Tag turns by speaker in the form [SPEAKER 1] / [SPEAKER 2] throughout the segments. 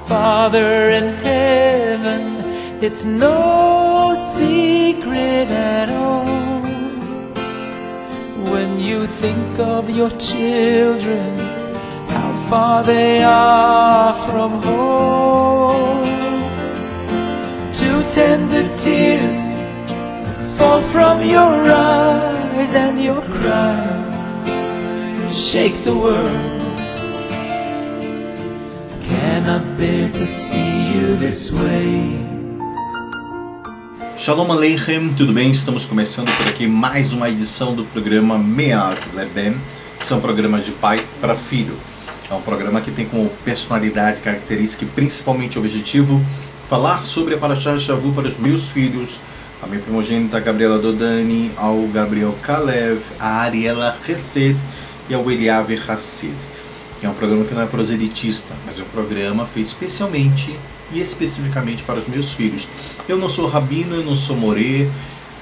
[SPEAKER 1] Father in heaven, it's no secret at all. When you think of your children, how far they are from home. Two tender tears fall from your eyes, and your cries shake the world. Cannot bear to see you this way.
[SPEAKER 2] Shalom Aleichem, tudo bem? Estamos começando por aqui mais uma edição do programa Me'at Leben. Esse é um programa de pai para filho. É um programa que tem como personalidade, característica e principalmente objetivo falar sobre a Parashat Shavu para os meus filhos, a minha primogênita Gabriela Dodani, ao Gabriel Kalev, a Ariela Hesed e ao Eliav Hassid. É um programa que não é proselitista, mas é um programa feito especialmente e especificamente para os meus filhos. Eu não sou rabino, eu não sou morê,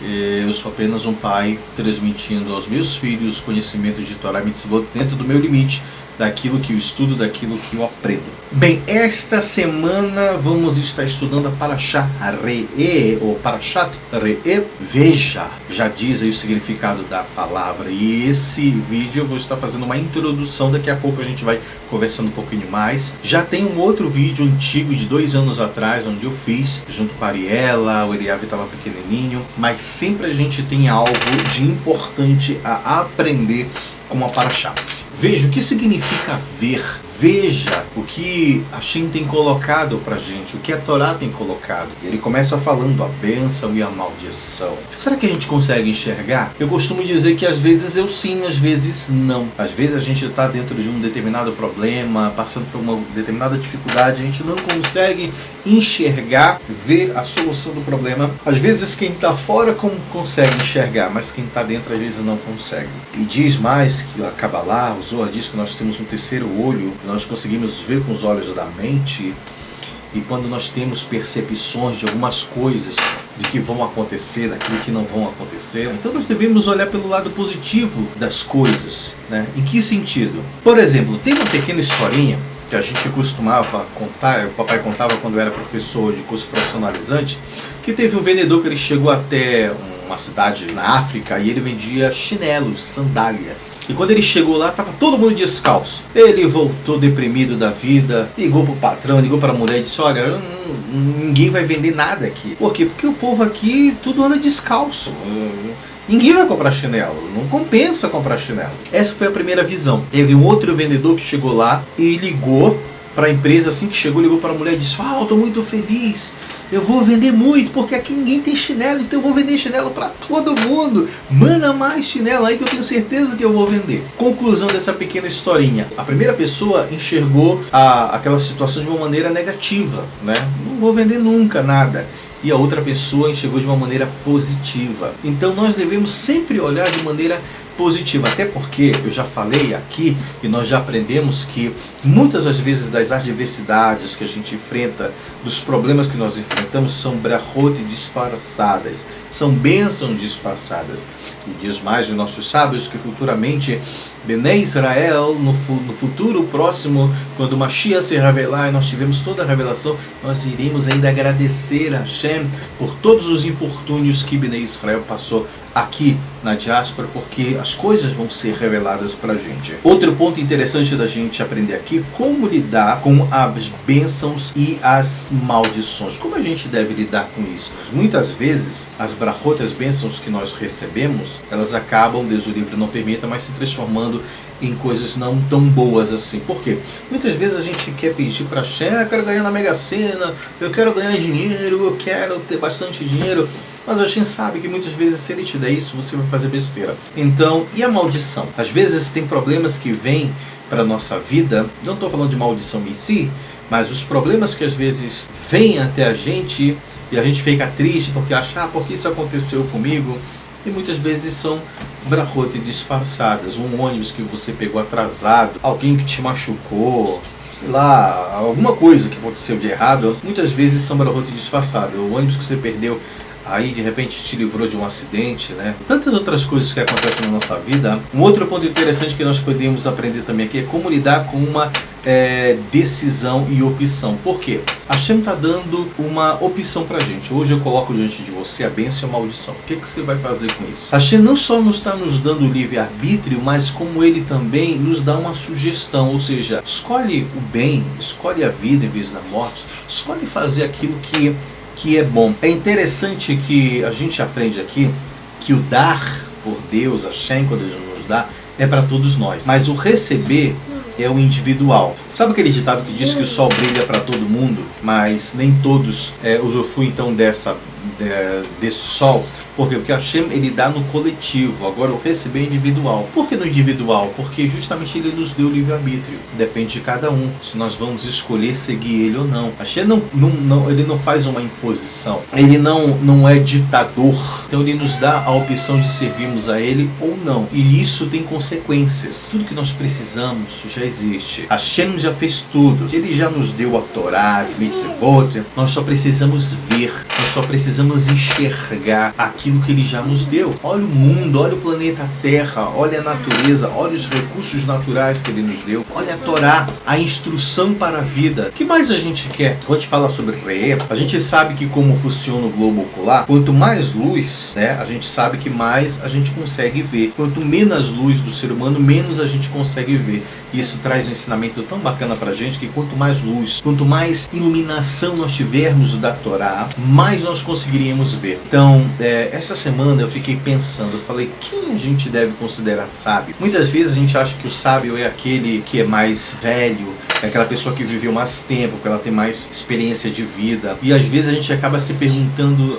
[SPEAKER 2] eu sou apenas um pai transmitindo aos meus filhos conhecimento de Torá e Mitzvot dentro do meu limite, daquilo que eu estudo, daquilo que eu aprendo. Bem, esta semana vamos estar estudando a Parashat Re'eh, ou Parashat Re'eh, veja, já diz aí o significado da palavra, e esse vídeo eu vou estar fazendo uma introdução, daqui a pouco a gente vai conversando um pouquinho mais. Já tem um outro vídeo antigo de 2 anos atrás, onde eu fiz, junto com a Ariela, o Eliav estava pequenininho, mas sempre a gente tem algo de importante a aprender com a Parashat. Veja o que significa ver. Veja o que Hashem tem colocado pra gente, o que a Torá tem colocado. Ele começa falando a bênção e a maldição. Será que a gente consegue enxergar? Eu costumo dizer que às vezes eu sim, às vezes não. Às vezes a gente está dentro de um determinado problema, passando por uma determinada dificuldade, a gente não consegue enxergar, ver a solução do problema. Às vezes quem está fora consegue enxergar, mas quem está dentro às vezes não consegue. E diz mais que a Kabbalah, o Zohar diz que nós temos um terceiro olho, nós conseguimos ver com os olhos da mente, e quando nós temos percepções de algumas coisas de que vão acontecer, daquilo que não vão acontecer, então nós devemos olhar pelo lado positivo das coisas, né? Em que sentido? Por exemplo, tem uma pequena historinha que a gente costumava contar, o papai contava quando eu era professor de curso profissionalizante, que teve um vendedor que ele chegou até uma cidade na África e ele vendia chinelos, sandálias. E quando ele chegou lá, estava todo mundo descalço. Ele voltou deprimido da vida, ligou pro patrão, ligou para a mulher e disse: olha, ninguém vai vender nada aqui. Por quê? Porque o povo aqui tudo anda descalço. Ninguém vai comprar chinelo, não compensa comprar chinelo. Essa foi a primeira visão. Teve um outro vendedor que chegou lá e ligou para a empresa, assim que chegou, ligou para a mulher e disse: eu estou muito feliz, eu vou vender muito, porque aqui ninguém tem chinelo, então eu vou vender chinelo para todo mundo. Manda mais chinelo aí que eu tenho certeza que eu vou vender. Conclusão dessa pequena historinha: a primeira pessoa enxergou aquela situação de uma maneira negativa, né? Não vou vender nunca nada. E a outra pessoa enxergou de uma maneira positiva. Então nós devemos sempre olhar de maneira positiva, até porque eu já falei aqui e nós já aprendemos que muitas das vezes das adversidades que a gente enfrenta, dos problemas que nós enfrentamos, são brachot disfarçadas, são bênçãos disfarçadas. E diz mais os nossos sábios que futuramente Bnei Israel, no futuro próximo, quando o Mashiach se revelar e nós tivemos toda a revelação, nós iremos ainda agradecer a Hashem por todos os infortúnios que Bnei Israel passou aqui na diáspora, porque as coisas vão ser reveladas para a gente. Outro ponto interessante da gente aprender aqui: como lidar com as bênçãos e as maldições. Como a gente deve lidar com isso? Muitas vezes as brachot, as bênçãos que nós recebemos, elas acabam, Deus o livre não permita, mas se transformando em coisas não tão boas assim. Por quê? Muitas vezes a gente quer pedir para Hashem: eu quero ganhar na Mega Sena, eu quero ganhar dinheiro, eu quero ter bastante dinheiro. Mas a gente sabe que muitas vezes, se ele te der isso, você vai fazer besteira. Então, e a maldição? Às vezes tem problemas que vêm para a nossa vida, não estou falando de maldição em si, mas os problemas que às vezes vêm até a gente e a gente fica triste porque acha: por que isso aconteceu comigo? E muitas vezes são brachot disfarçadas, um ônibus que você pegou atrasado, alguém que te machucou, sei lá, alguma coisa que aconteceu de errado. Muitas vezes são brachot disfarçadas, o ônibus que você perdeu aí de repente te livrou de um acidente, né? Tantas outras coisas que acontecem na nossa vida. Um outro ponto interessante que nós podemos aprender também aqui é como lidar com uma decisão e opção. Por quê? Hashem está dando uma opção pra gente. Hoje eu coloco diante de você a bênção e a maldição. O que você vai fazer com isso? Hashem não só nos está nos dando livre-arbítrio, mas como ele também nos dá uma sugestão, ou seja, escolhe o bem, escolhe a vida em vez da morte, escolhe fazer aquilo que é bom. É interessante que a gente aprende aqui que o dar por Deus, Hashem, quando ele nos dá, é para todos nós. Mas o receber é o individual. Sabe aquele ditado que diz que o sol brilha para todo mundo, mas nem todos usufruem então desse sol? Por quê? Porque Hashem ele dá no coletivo, agora o receber é individual. Por que no individual? Porque justamente ele nos deu livre-arbítrio. Depende de cada um, se nós vamos escolher seguir ele ou não. Hashem ele não faz uma imposição, ele não é ditador. Então ele nos dá a opção de servirmos a ele ou não. E isso tem consequências. Tudo que nós precisamos já existe. Hashem já fez tudo. Ele já nos deu a Torá, as mitzvot. Nós só precisamos ver, nós só precisamos enxergar aquilo que ele já nos deu. Olha o mundo, olha o planeta Terra, olha a natureza, olha os recursos naturais que ele nos deu. Olha a Torá, a instrução para a vida. O que mais a gente quer? Quando a gente fala sobre Re'eh, a gente sabe que como funciona o globo ocular, quanto mais luz, né, a gente sabe que mais a gente consegue ver. Quanto menos luz do ser humano, menos a gente consegue ver. E isso traz um ensinamento tão bacana pra gente, que quanto mais luz, quanto mais iluminação nós tivermos da Torá, mais nós conseguiríamos ver. Então, essa semana eu fiquei pensando, eu falei, quem a gente deve considerar sábio? Muitas vezes a gente acha que o sábio é aquele que é mais velho, é aquela pessoa que viveu mais tempo, que ela tem mais experiência de vida. E às vezes a gente acaba se perguntando,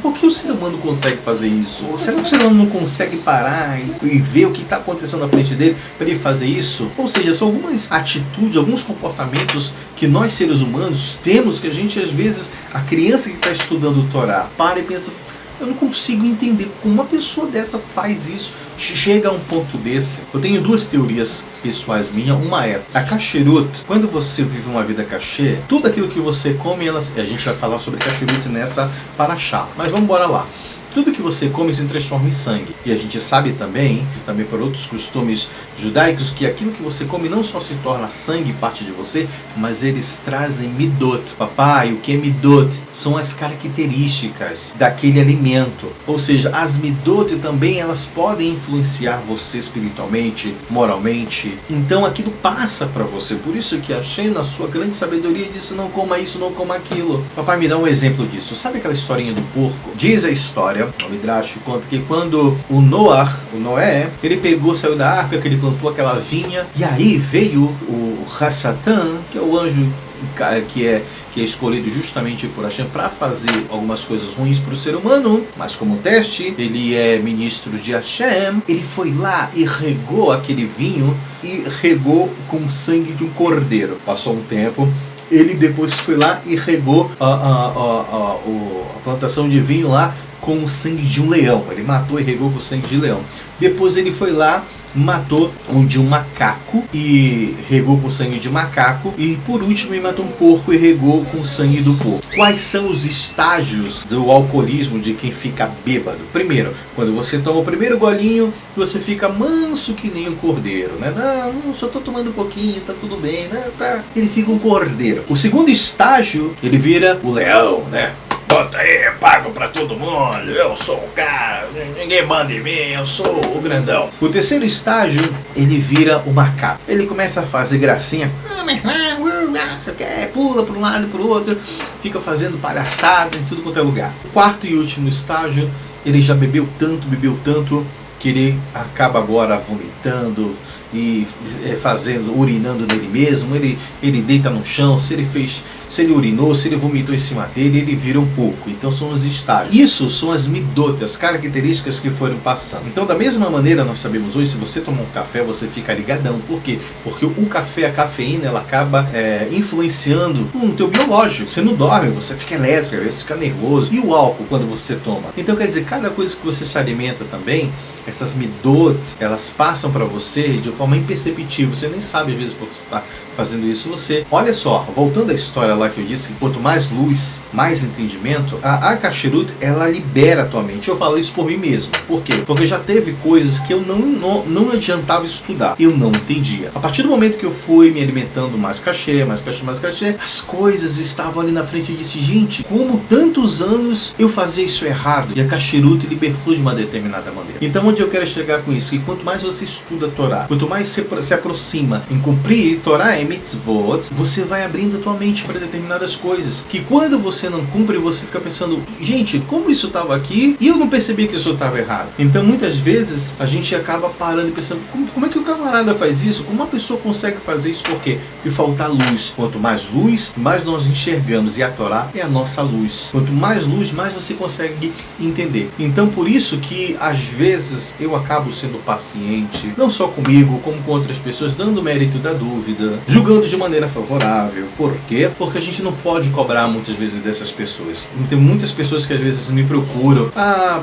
[SPEAKER 2] por que o ser humano consegue fazer isso? Ou será que o ser humano não consegue parar e ver o que está acontecendo na frente dele para ele fazer isso? Ou seja, são algumas atitudes, alguns comportamentos que nós seres humanos temos, que a gente às vezes, a criança que está estudando o Torá, para e pensa, eu não consigo entender como uma pessoa dessa faz isso, chega a um ponto desse. Eu tenho duas teorias pessoais minhas. Uma é a kasherut. Quando você vive uma vida kasher, tudo aquilo que você come, a gente vai falar sobre kasherut nessa paraxá. Mas vamos embora lá. Tudo que você come se transforma em sangue. E a gente sabe também por outros costumes judaicos, que aquilo que você come não só se torna sangue, parte de você, mas eles trazem midot. Papai, o que é midot? São as características daquele alimento. Ou seja, as midot também elas podem influenciar você espiritualmente, moralmente. Então aquilo passa para você. Por isso que Hashem, na sua grande sabedoria, disse, não coma isso, não coma aquilo. Papai, me dá um exemplo disso. Sabe aquela historinha do porco? Diz a história, o Midrash conta que quando o Noé, ele pegou, saiu da arca, que ele plantou aquela vinha, e aí veio o Hassatan, que é o anjo que é escolhido justamente por Hashem para fazer algumas coisas ruins para o ser humano, mas como teste, ele é ministro de Hashem. Ele foi lá e regou aquele vinho e regou com sangue de um cordeiro. Passou um tempo, ele depois foi lá e regou a plantação de vinho lá com o sangue de um leão. Ele matou e regou com o sangue de leão. Depois ele foi lá, matou um de um macaco e regou com sangue de macaco. E por último ele matou um porco e regou com sangue do porco. Quais são os estágios do alcoolismo de quem fica bêbado? Primeiro, quando você toma o primeiro golinho, você fica manso que nem um cordeiro, né? Não, só tô tomando um pouquinho, tá tudo bem, né? Tá. Ele fica um cordeiro. O segundo estágio, ele vira o leão, né? Bota aí, pago pra todo mundo, eu sou o cara, ninguém manda em mim, eu sou o grandão. O terceiro estágio, ele vira o macaco. Ele começa a fazer gracinha, você quer, pula para um lado e para o outro, fica fazendo palhaçada em tudo quanto é lugar. O quarto e último estágio, ele já bebeu tanto, que ele acaba agora vomitando e urinando nele mesmo. Ele deita no chão, se ele urinou, se ele vomitou em cima dele, ele vira um porco. Então são os estágios. Isso são as midot, as características que foram passando. Então da mesma maneira nós sabemos hoje, se você tomar um café, você fica ligadão. Por quê? Porque o café, a cafeína, ela acaba influenciando no teu biológico. Você não dorme, você fica elétrico, você fica nervoso. E o álcool quando você toma? Então quer dizer, cada coisa que você se alimenta também, essas midot, elas passam para você de forma imperceptível, você nem sabe às vezes por que você está fazendo isso. Você, olha só, voltando à história lá que eu disse, que quanto mais luz, mais entendimento, a Kashrut, ela libera a tua mente. Eu falo isso por mim mesmo. Por quê? Porque já teve coisas que eu não adiantava estudar, eu não entendia. A partir do momento que eu fui me alimentando mais cachê, as coisas estavam ali na frente. Eu disse, gente, como tantos anos eu fazia isso errado? E a Kashrut libertou de uma determinada maneira. Então onde eu quero chegar com isso? Que quanto mais você estuda a Torá, quanto mais você se aproxima em cumprir Torá e mitzvot, você vai abrindo a tua mente para determinadas coisas, que quando você não cumpre, você fica pensando, gente, como isso estava aqui e eu não percebi que isso estava errado. Então muitas vezes a gente acaba parando e pensando, como é que o camarada faz isso? Como uma pessoa consegue fazer isso? Por quê? Porque falta luz. Quanto mais luz, mais nós enxergamos, e a Torá é a nossa luz. Quanto mais luz, mais você consegue entender. Então por isso que às vezes eu acabo sendo paciente, não só comigo, como com outras pessoas, dando mérito da dúvida, julgando de maneira favorável. Por quê? Porque a gente não pode cobrar muitas vezes dessas pessoas. Tem muitas pessoas que às vezes me procuram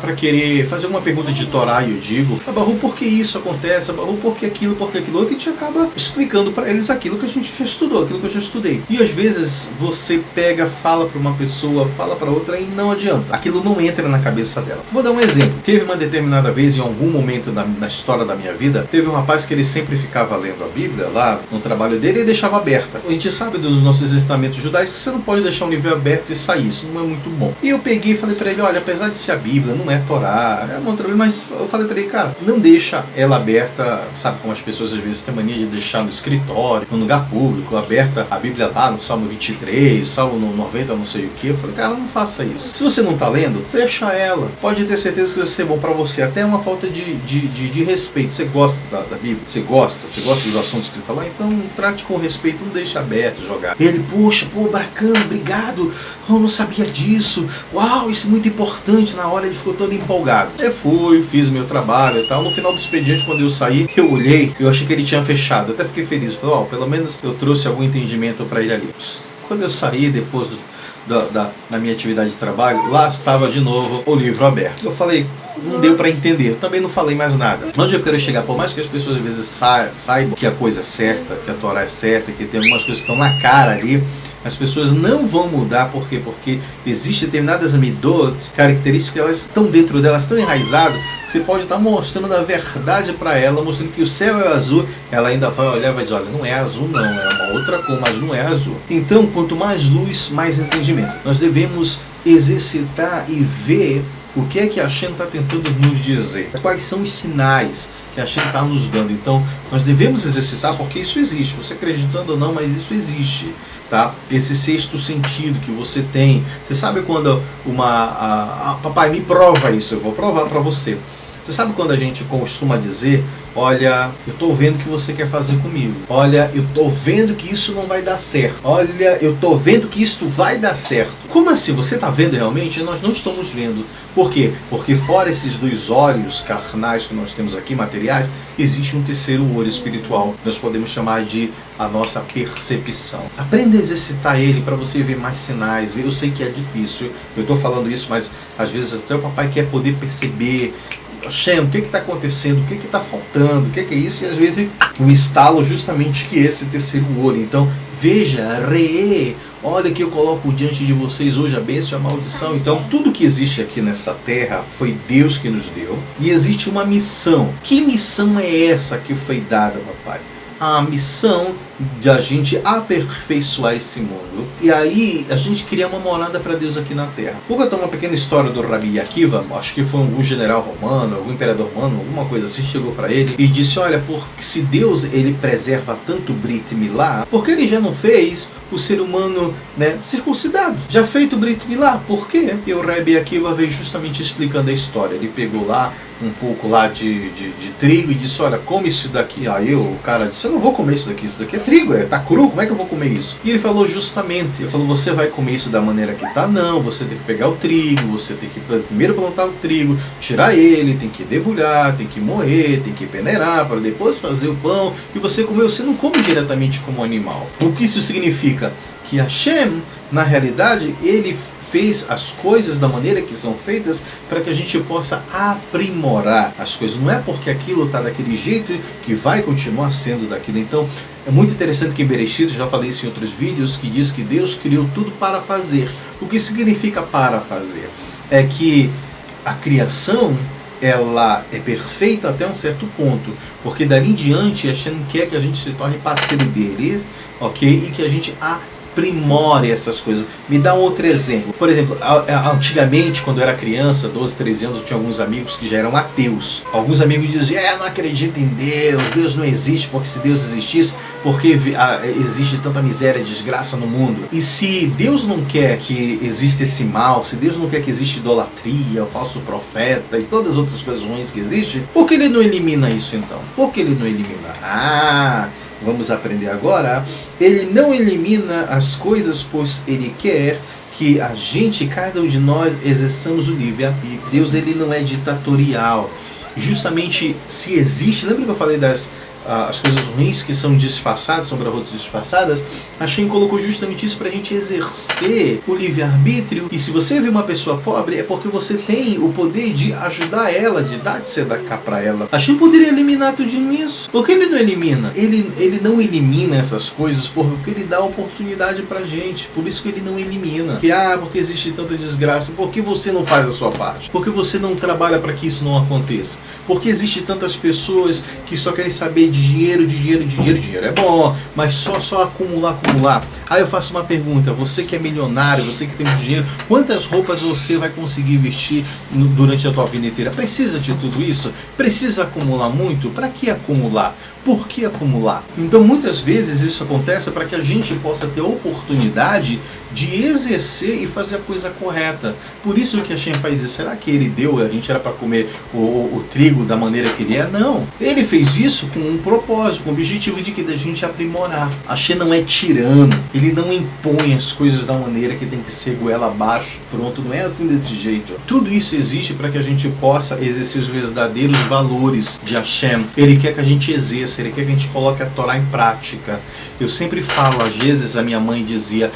[SPEAKER 2] para querer fazer uma pergunta de Torá, e eu digo, Baru, por que isso acontece? Baru, por que aquilo, por que aquilo outro? E a gente acaba explicando para eles aquilo que a gente já estudou, aquilo que eu já estudei. E às vezes você pega, fala para uma pessoa, fala para outra e não adianta. Aquilo não entra na cabeça dela. Vou dar um exemplo. Teve uma determinada vez, em algum momento na história da minha vida, teve um rapaz que ele sempre ficava lendo a Bíblia lá no trabalho dele e deixava aberta. A gente sabe dos nossos ensinamentos judaicos que você não pode deixar um livro aberto e sair. Isso não é muito bom. E eu peguei e falei para ele, olha, apesar de ser a Bíblia, não é Torá, é uma outra, mas eu falei para ele, cara, não deixa ela aberta, sabe como as pessoas às vezes têm mania de deixar no escritório, no lugar público, aberta a Bíblia lá no Salmo 23, Salmo 90, não sei o que. Eu falei, cara, não faça isso. Se você não está lendo, fecha ela. Pode ter certeza que vai ser bom para você. Até é uma falta de respeito. Você gosta da Bíblia? Você gosta dos assuntos que está lá? Então trate com respeito, não deixe aberto, jogar. Ele, poxa, bacana, obrigado. Eu não sabia disso. Uau, isso é muito importante. Na hora ele ficou todo empolgado. Eu fui, fiz meu trabalho e tal. No final do expediente, quando eu saí, eu olhei, eu achei que ele tinha fechado. Eu até fiquei feliz. Falei, pelo menos eu trouxe algum entendimento para ele ali. Quando eu saí, depois na minha atividade de trabalho, lá estava de novo o livro aberto. Eu falei, não deu para entender. Eu também não falei mais nada. Onde eu quero chegar, por mais que as pessoas às vezes saibam que a coisa é certa, que a Torá é certa, que tem algumas coisas que estão na cara ali, as pessoas não vão mudar. Por quê? Porque existem determinadas midot, características que elas estão dentro delas, estão enraizadas, que você pode estar mostrando a verdade para ela, mostrando que o céu é azul, ela ainda vai olhar e vai dizer, olha, não é azul não, é uma outra cor, mas não é azul. Então, quanto mais luz, mais entendimento. Nós devemos exercitar e ver o que é que a Hashem está tentando nos dizer, quais são os sinais que a Hashem está nos dando. Então, nós devemos exercitar, porque isso existe, você acreditando ou não, mas isso existe. Tá? Esse sexto sentido que você tem. Você sabe quando papai, me prova isso, eu vou provar para você. Você sabe quando a gente costuma dizer, olha, eu estou vendo o que você quer fazer comigo. Olha, eu estou vendo que isso não vai dar certo. Olha, eu estou vendo que isto vai dar certo. Como assim? Você está vendo realmente? Nós não estamos vendo. Por quê? Porque fora esses dois olhos carnais que nós temos aqui, materiais, existe um terceiro olho espiritual. Nós podemos chamar de a nossa percepção. Aprenda a exercitar ele para você ver mais sinais. Eu sei que é difícil. Eu estou falando isso, mas às vezes até o papai quer poder perceber. Hashem, o que está acontecendo, o que está faltando, o que é isso, e às vezes o estalo justamente que esse terceiro olho. Então veja, olha que eu coloco diante de vocês hoje a bênção e a maldição. Então tudo que existe aqui nessa terra foi Deus que nos deu, e existe uma missão. Que missão é essa que foi dada, papai? A missão de a gente aperfeiçoar esse mundo, e aí a gente cria uma morada para Deus aqui na Terra. Vou contar uma pequena história do Rabi Akiva. Acho que foi algum general romano, algum imperador romano, alguma coisa assim, chegou para ele e disse, olha, porque se Deus ele preserva tanto Brit Milá, por que ele já não fez o ser humano, né, circuncidado? Já feito Brit Milá, por quê? E o Rabi Akiva veio justamente explicando a história. Ele pegou lá um pouco lá de trigo e disse, olha, come isso daqui. Aí o cara disse, eu não vou comer isso daqui é trigo, tá cru, como é que eu vou comer isso? E ele falou justamente, ele falou, você vai comer isso da maneira que tá? Não, você tem que pegar o trigo, você tem que primeiro plantar o trigo, tirar ele, tem que debulhar, tem que moer, tem que peneirar para depois fazer o pão, e você comer, você não come diretamente como animal. O que isso significa? Que Hashem, na realidade, ele fez as coisas da maneira que são feitas para que a gente possa aprimorar as coisas. Não é porque aquilo está daquele jeito que vai continuar sendo daquilo. Então, é muito interessante que em Bereshit, já falei isso em outros vídeos, que diz que Deus criou tudo para fazer. O que significa para fazer? É que a criação, ela é perfeita até um certo ponto, porque dali em diante Hashem quer que a gente se torne parceiro dele, ok? E que a gente aprimore essas coisas. Me dá um outro exemplo. Por exemplo, antigamente, quando eu era criança, 12, 13 anos, eu tinha alguns amigos que já eram ateus. Alguns amigos diziam, não acredito em Deus, Deus não existe, porque se Deus existisse, porque existe tanta miséria e desgraça no mundo? E se Deus não quer que exista esse mal, se Deus não quer que exista idolatria, o falso profeta e todas as outras coisas ruins que existem, por que ele não elimina isso então? Por que ele não elimina? Vamos aprender agora. Ele não elimina as coisas, pois ele quer que a gente, cada um de nós, exerçamos o livre-arbítrio. Deus, ele não é ditatorial. Justamente, se existe, lembra que eu falei as coisas ruins que são disfarçadas, são garotas disfarçadas? Hashem colocou justamente isso para a gente exercer o livre-arbítrio. E se você vê uma pessoa pobre, é porque você tem o poder de ajudar ela, de dar de tzedakah para ela. Hashem poderia eliminar tudo isso. Por que ele não elimina? Ele não elimina essas coisas porque ele dá oportunidade pra gente. Por isso que ele não elimina. Porque existe tanta desgraça. Por que você não faz a sua parte? Por que você não trabalha para que isso não aconteça? Porque existe tantas pessoas que só querem saber de dinheiro. Dinheiro é bom, mas só acumular. Aí eu faço uma pergunta: você que é milionário, você que tem muito dinheiro, quantas roupas você vai conseguir vestir durante a tua vida inteira? Precisa de tudo isso? Precisa acumular muito? Para que acumular? Por que acumular? Então muitas vezes isso acontece para que a gente possa ter a oportunidade de exercer e fazer a coisa correta. Por isso que a Hashem faz isso. Será que ele deu, a gente era para comer o trigo da maneira que ele é? Não. Ele fez isso com um propósito, com o objetivo de que da gente aprimorar. A Hashem não é tirano. Ele não impõe as coisas da maneira que tem que ser goela abaixo. Pronto, não é assim desse jeito. Tudo isso existe para que a gente possa exercer os verdadeiros valores de Hashem. Ele quer que a gente exerça. Ele quer que a gente coloque a Torá em prática. Eu sempre falo, às vezes a minha mãe dizia,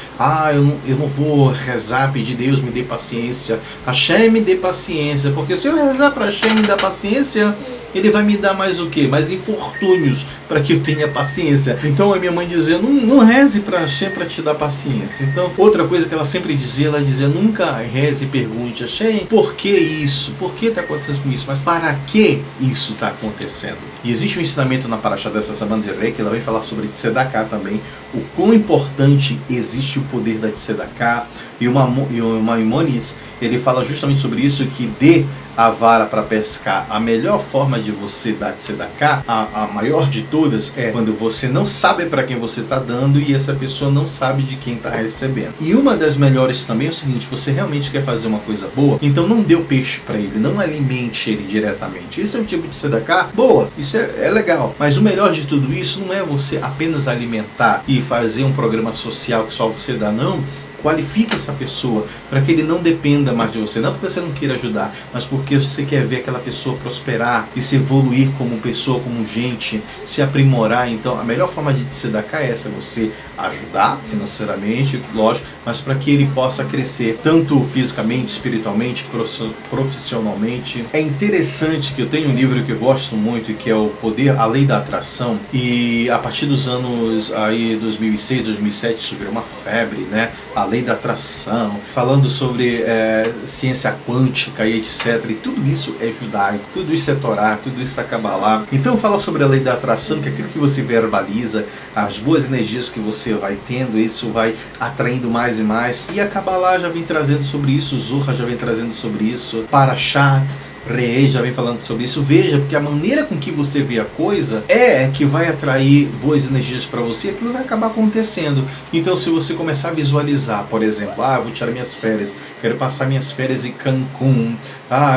[SPEAKER 2] eu não vou rezar, pedir Deus me dê paciência. Hashem me dê paciência, porque se eu rezar para Hashem me dar paciência, ele vai me dar mais o quê? Mais infortúnios para que eu tenha paciência. Então a minha mãe dizia, não reze para Hashem para te dar paciência. Então, outra coisa que ela sempre dizia, ela dizia, nunca reze e pergunte a Hashem, por que isso? Por que está acontecendo com isso? Mas para que isso está acontecendo? E existe um ensinamento na Parashá dessa semana de Rei, que ela vai falar sobre tzedakah também, o quão importante existe o poder da tzedakah. E o Maimonides, ele fala justamente sobre isso, que dê a vara para pescar. A melhor forma de você dar tzedakah, a maior de todas, é quando você não sabe para quem você está dando e essa pessoa não sabe de quem está recebendo. E uma das melhores também é o seguinte: você realmente quer fazer uma coisa boa, então não dê o peixe para ele, não alimente ele diretamente. Isso é um tipo de tzedakah boa, isso é legal. Mas o melhor de tudo isso não é você apenas alimentar e fazer um programa social que só você dá, não. Qualifica essa pessoa para que ele não dependa mais de você, não porque você não queira ajudar, mas porque você quer ver aquela pessoa prosperar e se evoluir como pessoa, como gente, se aprimorar. Então a melhor forma de tzedakah é essa: você ajudar financeiramente, lógico, mas para que ele possa crescer tanto fisicamente, espiritualmente, profissionalmente. É interessante que eu tenho um livro que eu gosto muito, que é o Poder, a Lei da Atração, e a partir dos anos aí 2006, 2007 isso virou uma febre, né? A Lei da Atração, falando sobre ciência quântica e etc. E tudo isso é judaico, tudo isso é Torá, tudo isso é Kabbalah. Então fala sobre a Lei da Atração, que é aquilo que você verbaliza, as boas energias que você vai tendo, isso vai atraindo mais e mais. E a Kabbalah já vem trazendo sobre isso, o Zohar já vem trazendo sobre isso, Parashat Re'eh já vem falando sobre isso. Veja, porque a maneira com que você vê a coisa é que vai atrair boas energias para você, e aquilo vai acabar acontecendo. Então se você começar a visualizar, por exemplo, eu vou tirar minhas férias, quero passar minhas férias em Cancún,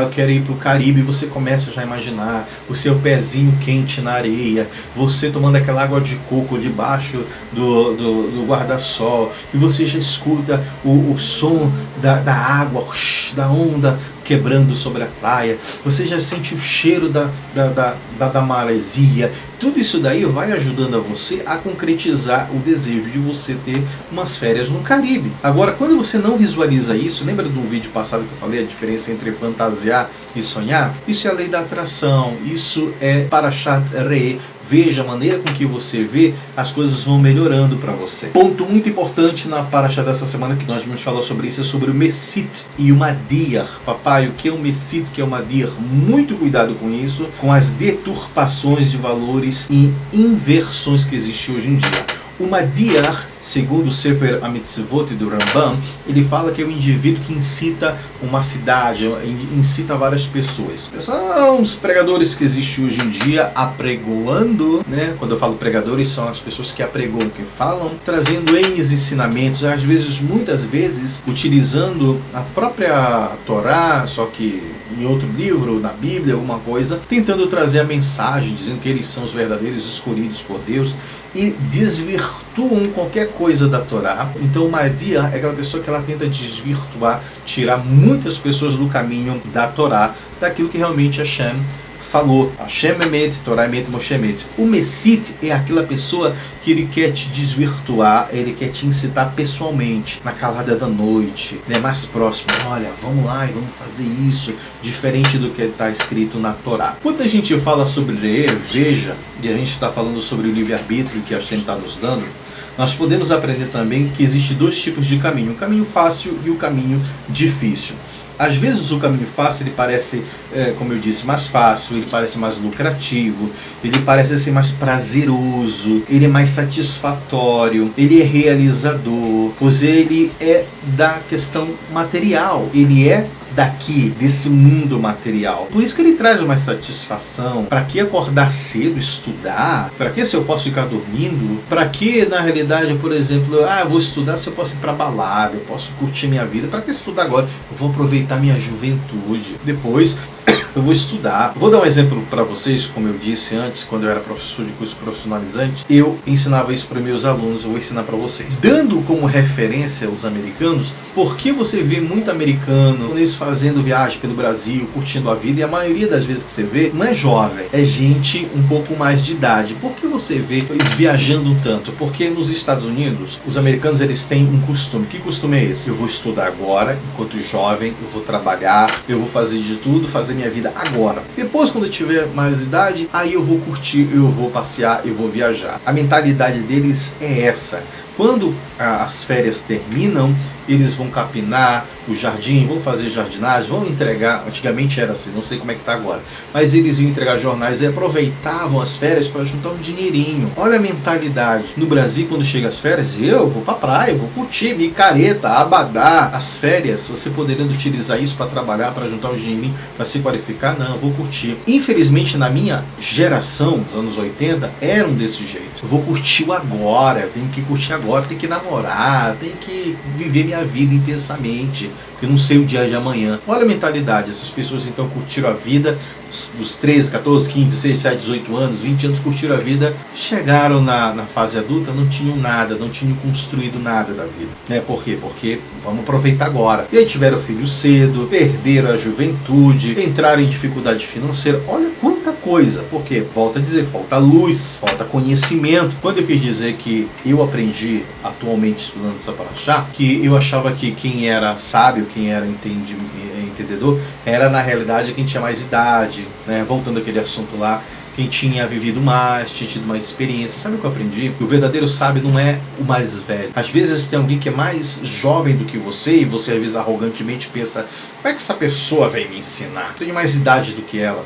[SPEAKER 2] eu quero ir para o Caribe, e você começa já a imaginar o seu pezinho quente na areia, você tomando aquela água de coco debaixo do guarda-sol, e você já escuta o som da água, da onda quebrando sobre a praia, você já sente o cheiro da maresia. Tudo isso daí vai ajudando a você a concretizar o desejo de você ter umas férias no Caribe. Agora, quando você não visualiza isso, lembra de um vídeo passado que eu falei a diferença entre fantasiar e sonhar? Isso é a lei da atração, isso é Parashat Re'eh. Veja a maneira com que você vê, as coisas vão melhorando para você. Ponto muito importante na Parashat dessa semana que nós vamos falar sobre isso é sobre o Mesit e o Madir. Papai, o que é o Mesit, o que é o Madir? Muito cuidado com isso, com as deturpações de valores e inversões que existem hoje em dia. O Madir, segundo o Sefer HaMitzvot do Rambam, ele fala que é o indivíduo que incita uma cidade, incita várias pessoas. São os pregadores que existem hoje em dia apregoando, né? Quando eu falo pregadores, são as pessoas que apregoam, que falam, trazendo ensinamentos, às vezes, muitas vezes, utilizando a própria Torá, só que em outro livro, na Bíblia, alguma coisa, tentando trazer a mensagem, dizendo que eles são os verdadeiros escolhidos por Deus, e desvirtuam qualquer coisa da Torá. Então, o Madir é aquela pessoa que ela tenta desvirtuar, tirar muitas pessoas do caminho da Torá, daquilo que realmente Hashem falou. Hashem Emet, Torá Emet, Moshe Emet. O Mesit é aquela pessoa que ele quer te desvirtuar, ele quer te incitar pessoalmente, na calada da noite, né, mais próximo. Olha, vamos lá e vamos fazer isso, diferente do que está escrito na Torá. Quando a gente fala sobre veja, e a gente está falando sobre o livre-arbítrio que Hashem está nos dando, nós podemos aprender também que existe dois tipos de caminho, o caminho fácil e o caminho difícil. Às vezes o caminho fácil, ele parece, como eu disse, mais fácil, ele parece mais lucrativo, ele parece ser mais prazeroso, ele é mais satisfatório, ele é realizador, pois ele é da questão material, ele é daqui, desse mundo material. Por isso que ele traz mais satisfação. Para que acordar cedo, estudar? Para que se eu posso ficar dormindo? Para que, na realidade, por exemplo, eu vou estudar se eu posso ir para balada, eu posso curtir minha vida? Para que estudar agora? Eu vou aproveitar minha juventude. Depois eu vou estudar. Vou dar um exemplo para vocês, como eu disse antes, quando eu era professor de curso profissionalizante, eu ensinava isso para meus alunos, eu vou ensinar para vocês. Dando como referência os americanos, porque você vê muito americano, quando eles fazendo viagem pelo Brasil, curtindo a vida, e a maioria das vezes que você vê, não é jovem, é gente um pouco mais de idade. Por que você vê eles viajando tanto? Porque nos Estados Unidos, os americanos, eles têm um costume. Que costume é esse? Eu vou estudar agora, enquanto jovem, eu vou trabalhar, eu vou fazer de tudo, fazer minha vida agora. Depois, quando eu tiver mais idade, aí eu vou curtir, eu vou passear, eu vou viajar. A mentalidade deles é essa. Quando as férias terminam, eles vão capinar o jardim, vão fazer jardinagem, vão entregar, antigamente era assim, não sei como é que está agora, mas eles iam entregar jornais e aproveitavam as férias para juntar um dinheirinho. Olha a mentalidade. No Brasil, quando chega as férias, eu vou para praia, eu vou curtir, micareta, abadá. As férias, você podendo utilizar isso para trabalhar, para juntar um dinheirinho, para se qualificar, não, eu vou curtir. Infelizmente, na minha geração, dos anos 80, eram desse jeito. Eu vou curtir o agora, eu tenho que curtir agora, tenho que namorar, tenho que viver minha vida intensamente, porque eu não sei o dia de amanhã. Olha a mentalidade, essas pessoas então curtiram a vida dos 13, 14, 15, 16, 17, 18 anos, 20 anos, curtiram a vida, chegaram na fase adulta, não tinham nada, não tinham construído nada da vida. Por quê? Porque vamos aproveitar agora. E aí tiveram filho cedo, perderam a juventude, entraram em dificuldade financeira. Olha quanta coisa. Por quê? Volto a dizer, falta luz, falta conhecimento. Quando eu quis dizer que eu aprendi atualmente estudando essa paraxá, que eu achava que quem era sábio, quem era entendedor, era na realidade quem tinha mais idade, né? Voltando àquele assunto lá, quem tinha vivido mais, tinha tido mais experiência. Sabe o que eu aprendi? O verdadeiro sábio não é o mais velho. Às vezes tem alguém que é mais jovem do que você e você às vezes arrogantemente pensa, como é que essa pessoa veio me ensinar? Eu tenho mais idade do que ela.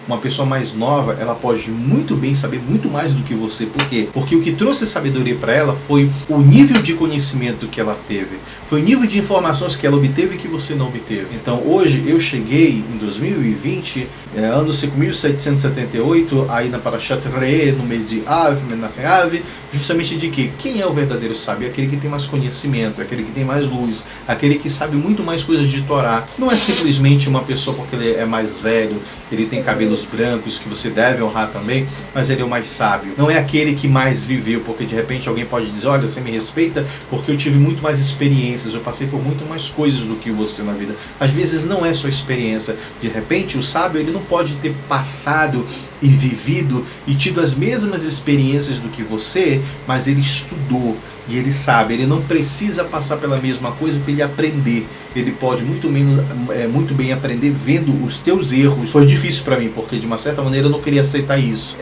[SPEAKER 2] Uma pessoa mais nova, ela pode muito bem saber muito mais do que você. Por quê? Porque o que trouxe sabedoria para ela foi o nível de conhecimento que ela teve. Foi o nível de informações que ela obteve que você não obteve. Então, hoje, eu cheguei em 2020, ano 5778, aí na Parashat Re'eh, no mês de Av, Menachem Av, justamente de que quem é o verdadeiro sábio? É aquele que tem mais conhecimento, é aquele que tem mais luz, aquele que sabe muito mais coisas de Torá. Não é simplesmente uma pessoa porque ele é mais velho, ele tem cabelos cabelos brancos, que você deve honrar também, mas ele é o mais sábio. Não é aquele que mais viveu, porque de repente alguém pode dizer, olha, você me respeita porque eu tive muito mais experiências, eu passei por muito mais coisas do que você na vida. Às vezes não é só experiência. De repente o sábio, ele não pode ter passado e vivido e tido as mesmas experiências do que você, mas ele estudou e ele sabe, ele não precisa passar pela mesma coisa para ele aprender. Ele pode muito bem aprender vendo os teus erros. Foi difícil para mim, porque de uma certa maneira eu não queria aceitar isso.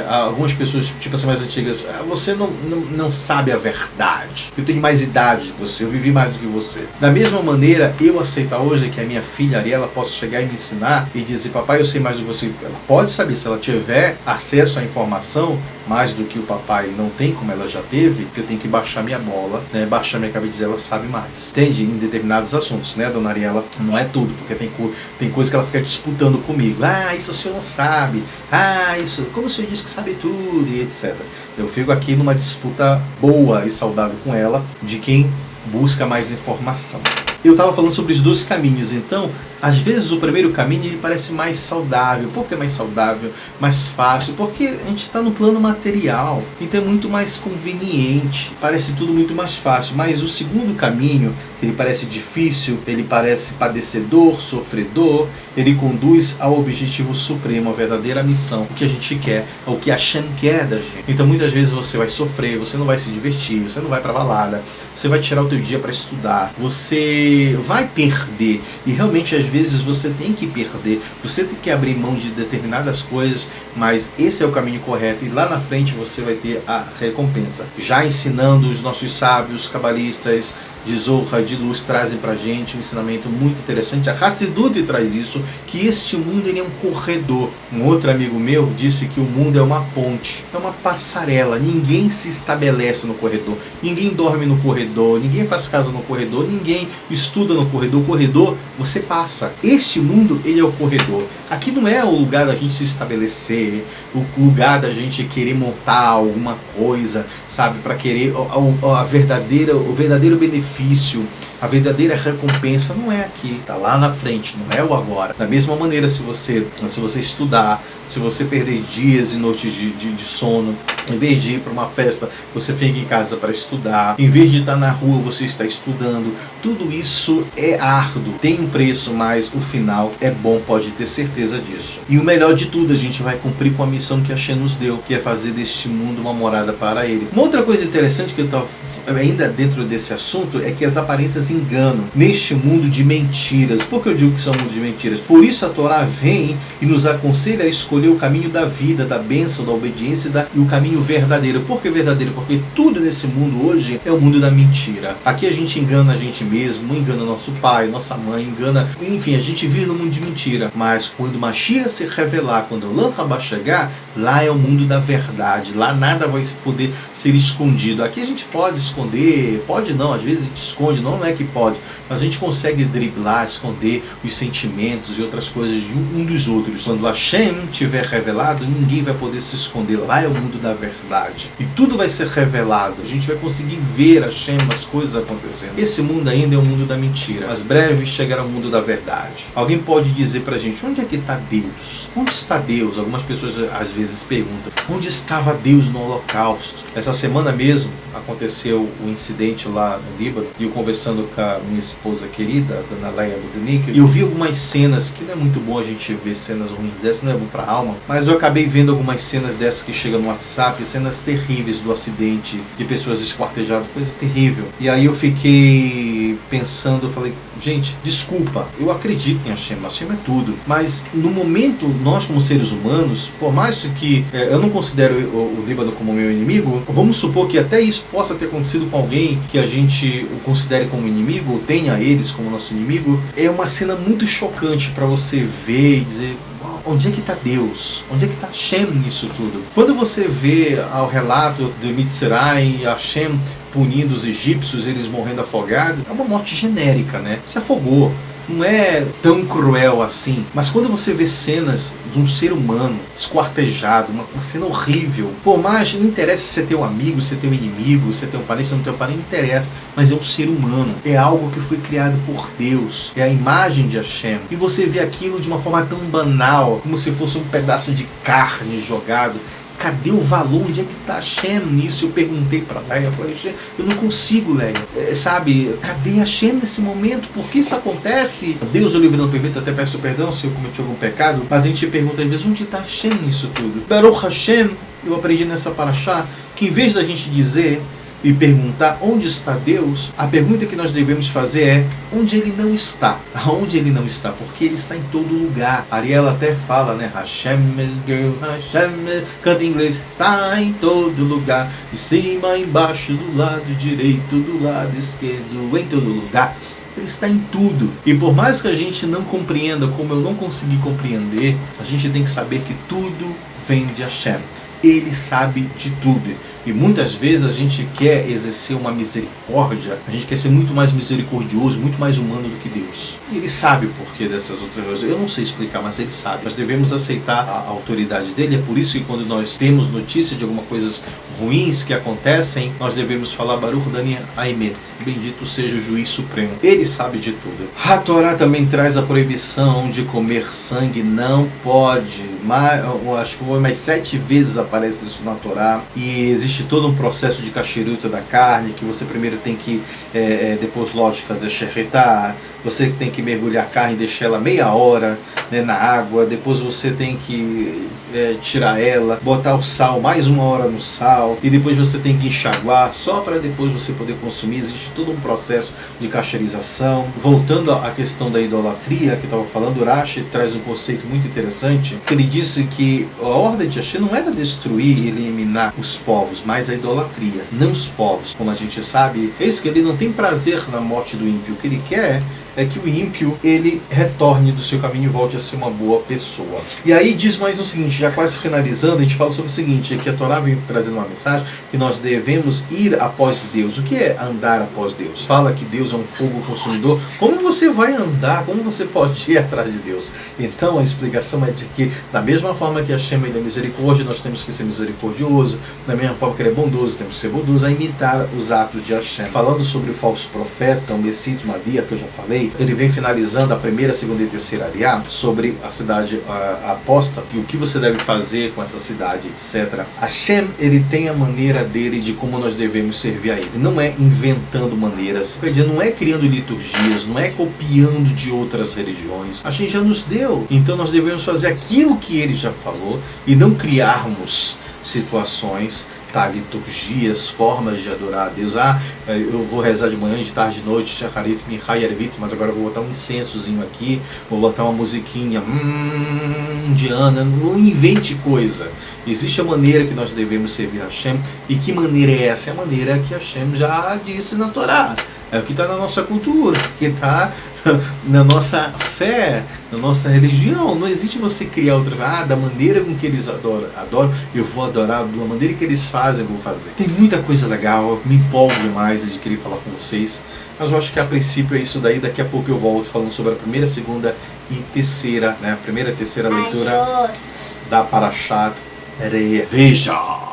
[SPEAKER 2] Algumas pessoas, tipo assim, mais antigas, você não sabe a verdade. Eu tenho mais idade que você, eu vivi mais do que você. Da mesma maneira, eu aceitar hoje que a minha filha Ariela possa chegar e me ensinar e dizer, papai, eu sei mais do que você. Ela pode saber, se ela tiver acesso à informação, mais do que o papai não tem, como ela já teve, que eu tenho que baixar minha bola, né? Baixar minha cabeça e dizer, ela sabe mais. Entende? Em determinados assuntos, né, dona Ariela? Não é tudo, porque tem coisa que ela fica disputando comigo. Ah, isso o senhor não sabe. Ah, isso, como o senhor disse que sabe tudo, e etc. Eu fico aqui numa disputa boa e saudável com ela, de quem busca mais informação. Eu estava falando sobre os dois caminhos, então, às vezes o primeiro caminho ele parece mais saudável. Por que mais saudável? Mais fácil? Porque a gente está no plano material, então é muito mais conveniente, parece tudo muito mais fácil. Mas o segundo caminho, que ele parece difícil, ele parece padecedor, sofredor, ele conduz ao objetivo supremo, a verdadeira missão, o que a gente quer, o que Hashem quer da gente. Então muitas vezes você vai sofrer, você não vai se divertir, você não vai para balada, você vai tirar o teu dia para estudar, você vai perder, e realmente às vezes você tem que perder, você tem que abrir mão de determinadas coisas, mas esse é o caminho correto, e lá na frente você vai ter a recompensa. Já ensinando, os nossos sábios, cabalistas de Zohar, de luz, trazem pra gente um ensinamento muito interessante. A Hassidut traz isso, que este mundo ele é um corredor. Um outro amigo meu disse que o mundo é uma ponte, é uma passarela, ninguém se estabelece no corredor, ninguém dorme no corredor, ninguém faz casa no corredor, ninguém estuda no corredor. O corredor, você passa. Este mundo, ele é o corredor. Aqui não é o lugar da gente se estabelecer, o lugar da gente querer montar alguma coisa, sabe, para querer o verdadeiro benefício, a verdadeira recompensa não é aqui, está lá na frente, não é o agora. Da mesma maneira, se você estudar, se você perder dias e noites de sono, em vez de ir para uma festa, você fica em casa para estudar, em vez de estar na rua, você está estudando, tudo isso é árduo, tem um preço, mas o final é bom, pode ter certeza disso. E o melhor de tudo, a gente vai cumprir com a missão que Hashem nos deu, que é fazer deste mundo uma morada para Ele. Uma outra coisa interessante que eu estou ainda dentro desse assunto é que as aparências enganam neste mundo de mentiras. Por que eu digo que são um mundo de mentiras? Por isso a Torá vem e nos aconselha a escolher o caminho da vida, da bênção, da obediência e o caminho verdadeiro. Por que verdadeiro? Porque tudo nesse mundo hoje é o mundo da mentira. Aqui a gente engana a gente mesmo, engana nosso pai, nossa mãe, engana... Enfim, a gente vive no mundo de mentira. Mas quando Mashiach se revelar, quando o Lam Rabá chegar, lá é o mundo da verdade. Lá nada vai poder ser escondido. Aqui a gente pode esconder, pode não, às vezes a gente esconde, não é que pode, mas a gente consegue driblar, esconder os sentimentos e outras coisas de um dos outros. Quando Hashem tiver revelado, ninguém vai poder se esconder. Lá é o mundo da verdade. E tudo vai ser revelado. A gente vai conseguir ver Hashem, as coisas acontecendo. Esse mundo ainda é o mundo da mentira. Mas breve chegará ao mundo da verdade. Alguém pode dizer pra gente, onde é que está Deus? Onde está Deus? Algumas pessoas às vezes perguntam, onde estava Deus no Holocausto? Essa semana mesmo aconteceu o incidente lá no Líbano, e eu conversando com a minha esposa querida, a dona Leia Budenick, e eu vi algumas cenas, que não é muito bom a gente ver cenas ruins dessas, não é bom pra alma, mas eu acabei vendo algumas cenas dessas que chegam no WhatsApp, cenas terríveis do acidente, de pessoas esquartejadas, coisa terrível. E aí eu fiquei pensando, eu falei, gente, desculpa, eu acredito em Hashem é tudo, mas no momento, nós como seres humanos, por mais que eu não considero o Líbano como meu inimigo, vamos supor que até isso possa ter acontecido com alguém que a gente o considere como inimigo, ou tenha eles como nosso inimigo, é uma cena muito chocante para você ver e dizer, onde é que está Deus? Onde é que está Hashem nisso tudo? Quando você vê o relato de Mitzray, Hashem punindo os egípcios, eles morrendo afogados, é uma morte genérica, né? Se afogou. não é tão cruel assim. Mas quando você vê cenas de um ser humano esquartejado, uma cena horrível, pô, mas não interessa se você tem um amigo, se você tem um inimigo, se você tem um parente, se você não tem um parente, não interessa, mas é um ser humano, é algo que foi criado por Deus, é a imagem de Hashem, e você vê aquilo de uma forma tão banal, como se fosse um pedaço de carne jogado. Cadê o valor? Onde é que está Hashem nisso? Eu perguntei para Leia, eu falei, eu não consigo, Leia. Sabe, cadê Hashem nesse momento? Por que isso acontece? Deus, o livro não permite, até peço perdão se eu cometi algum pecado, mas a gente pergunta às vezes, onde está Hashem nisso tudo? Baruch Hashem, eu aprendi nessa paraxá, que em vez da gente dizer e perguntar onde está Deus, a pergunta que nós devemos fazer é onde Ele não está. Aonde Ele não está? Porque Ele está em todo lugar. Ariela até fala, né? Hashem is girl, Hashem canta em inglês, está em todo lugar, em cima, embaixo, do lado direito, do lado esquerdo, em todo lugar. Ele está em tudo. E por mais que a gente não compreenda, como eu não consegui compreender, a gente tem que saber que tudo vem de Hashem. Ele sabe de tudo. E muitas vezes a gente quer exercer uma misericórdia, a gente quer ser muito mais misericordioso, muito mais humano do que Deus. E Ele sabe o porquê dessas outras coisas. Eu não sei explicar, mas Ele sabe. Nós devemos aceitar a autoridade dEle. É por isso que quando nós temos notícia de algumas coisas ruins que acontecem, nós devemos falar Baruch Dani Aimet. Bendito seja o juiz supremo. Ele sabe de tudo. A Torá também traz a proibição de comer sangue. Não pode. Acho que mais 7 vezes aparece isso na Torá. E existe todo um processo de kasherut da carne, que você primeiro tem que, depois, lógico, fazer sherritar. Você tem que mergulhar a carne e deixar ela meia hora, né, na água. Depois você tem que tirar ela, botar o sal, mais 1 hora no sal. E depois você tem que enxaguar, só para depois você poder consumir. Existe todo um processo de cacherização. Voltando à questão da idolatria, que eu estava falando, Rashi traz um conceito muito interessante, que ele disse que a ordem de Hashem não era destruir e eliminar os povos, mas a idolatria, não os povos. Como a gente sabe, é isso que ele não tem prazer na morte do ímpio. O que ele quer é que o ímpio, ele retorne do seu caminho e volte a ser uma boa pessoa. E aí diz mais o seguinte, já quase finalizando, a gente fala sobre o seguinte, que a Torá vem trazendo uma mensagem que nós devemos ir após Deus. O que é andar após Deus? Fala que Deus é um fogo consumidor. Como você vai andar? Como você pode ir atrás de Deus? Então a explicação é de que, da mesma forma que Hashem é misericórdia, nós temos que ser misericordioso. Da mesma forma que Ele é bondoso, temos que ser bondoso, a imitar os atos de Hashem. Falando sobre o falso profeta, o Messit Madia, que eu já falei, ele vem finalizando a primeira, segunda e terceira ariá sobre a cidade aposta, e o que você deve fazer com essa cidade, etc. Hashem, ele tem a maneira dele de como nós devemos servir a ele. Não é inventando maneiras, não é criando liturgias, não é copiando de outras religiões. Hashem já nos deu. Então nós devemos fazer aquilo que ele já falou e não criarmos situações, liturgias, formas de adorar a Deus. Eu vou rezar de manhã, de tarde, de noite, shacharit, minchai, ervit, mas agora eu vou botar um incensozinho aqui, vou botar uma musiquinha indiana. Não invente coisa. Existe a maneira que nós devemos servir a Hashem. E que maneira é essa? É a maneira que Hashem já disse na Torá. É o que está na nossa cultura, que está na nossa fé, na nossa religião. Não existe você criar outra. Da maneira com que eles adoram, eu vou adorar. Da maneira que eles fazem, eu vou fazer. Tem muita coisa legal, eu me empolgo demais de querer falar com vocês. Mas eu acho que a princípio é isso daí. Daqui a pouco eu volto falando sobre a primeira, segunda e terceira, né? A primeira e terceira leitura da Parashat Re'eh. Veja!